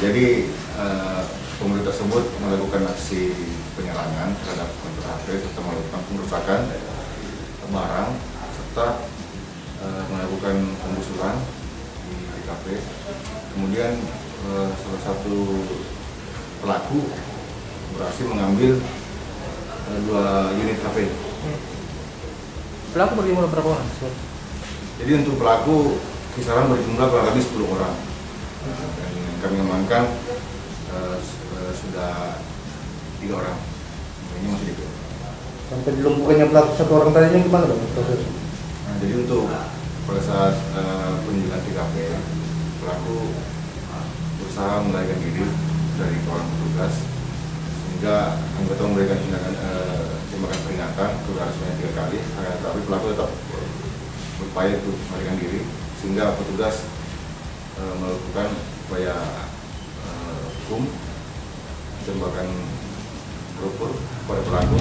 Jadi pemuda tersebut melakukan aksi penyerangan terhadap konter HP serta melakukan pengerusakan barang serta melakukan penggusuran di TKP. Kemudian salah satu pelaku berhasil mengambil 2 unit HP. Pelaku berjumlah berapa orang? Jadi untuk pelaku kisaran berjumlah kurang lebih 10 orang. Dan yang kami amankan sudah 3 orang. Ini masih di PO. Sampai dilumpuhkannya pelaku 1 orang tadinya gimana Bang proses? Nah, jadi untuk pada saat penyelidikan TKP, pelaku berusaha melarikan diri dari kawanan petugas sehingga anggota memberikan tindakan tembakan peringatan ke arah sebanyak 3 kali, tapi pelaku tetap berupaya untuk melarikan diri sehingga petugas melakukan upaya hukum tembakan terukur kepada pelaku.